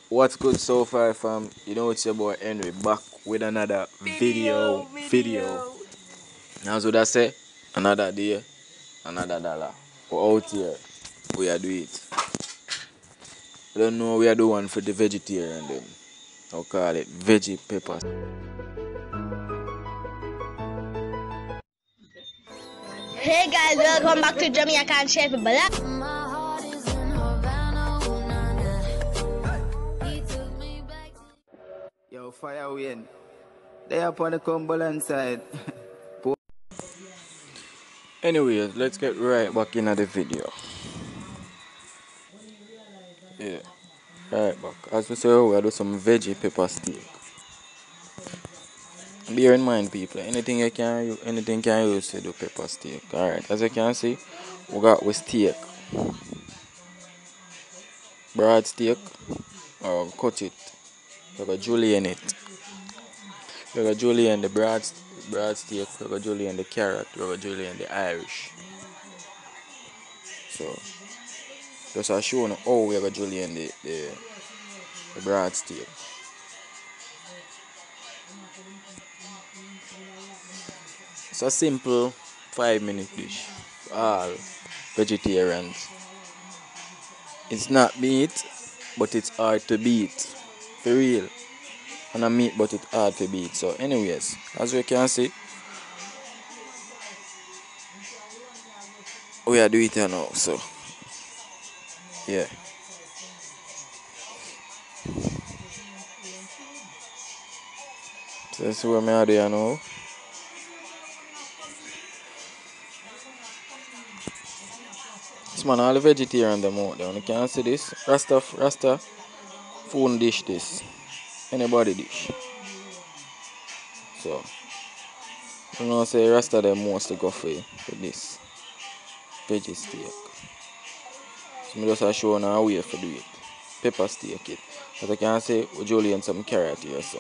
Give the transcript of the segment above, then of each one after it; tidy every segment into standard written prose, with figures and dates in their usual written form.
What's good so far, fam? You know it's your boy Henry back with another video. That's what I say. Another day, another dollar. We're out here. We are doing it. I don't know we are doing for the vegetarian them. I'll call it veggie peppers. Hey guys, welcome back to Jamaican Chef Black. Yo, fire win. They up on the Cumberland side. Anyways, let's get right back into the video. Yeah. Right back. As we say, we'll do some veggie pepper steak. Bear in mind, people, anything can use to do pepper steak. Alright, as you can see, we got with steak. Broad steak, or cut it. We got julienne it. We got julienne the broad steak, we got julienne the carrot, we got julienne the Irish. So, just to show you how we got julienne the broad steak. It's a simple 5-minute dish for all vegetarians. It's not meat, but it's hard to beat. For real. And a meat, but it's hard to beat. So, anyways, as you can see, we are doing it now. So, yeah. So, that's what I do now. This man, all the vegetarian them out there. You can see this. Rasta phone dish this. Anybody dish. So, you know, say Rasta them mostly go for this veggie steak. So, I just show now a way to do it. Pepper steak it. As I can say, we julienne some carrot here. So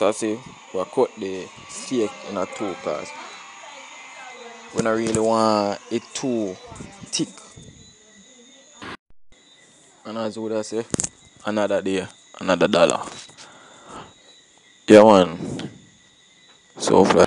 I say, we cut the steak in a two cause we don't really want it too thick. And as would I say, another day, another dollar. Yeah, man. So far.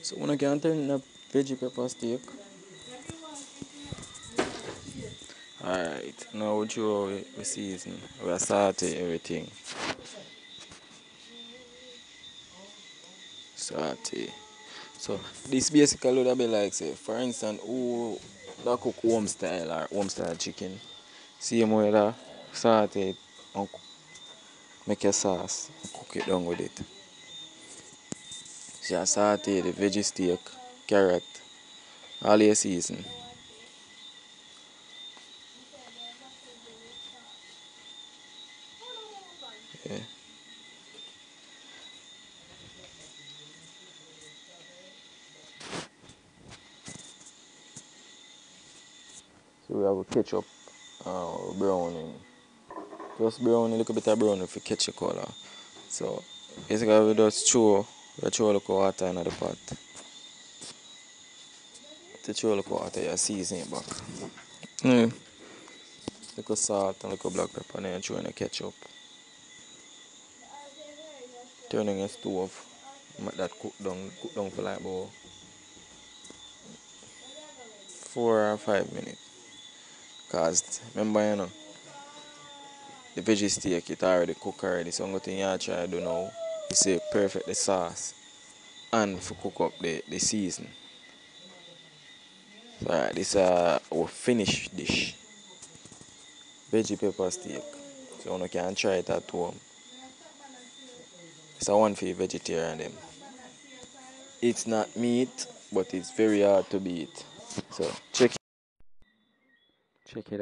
So when I can turn the veggie pepper steak. Alright, now we show we season. We saute everything. Saute. So this basically would be like say, for instance, who that cook home style chicken. See way that saute it and make a sauce and cook it down with it. So you saute the veggie steak, carrot, all your season. Yeah. So we have a ketchup, browning. Just brown, a little bit of brown if you catch the color. So basically we just throw a little water in the pot. To throw a little water, you season it back. Little salt and little black pepper, and then you throw in the ketchup. Turn on your stove, make that cook down for like about 4 or 5 minutes. Cause remember you know, the veggie steak it already cook already. So one thing you try to do now is say perfect the sauce and for cook up the season. So, alright, this our finished dish. Veggie pepper steak. So you can try it at home. It's a one for vegetarian them. It's not meat, but it's very hard to beat. So check it out.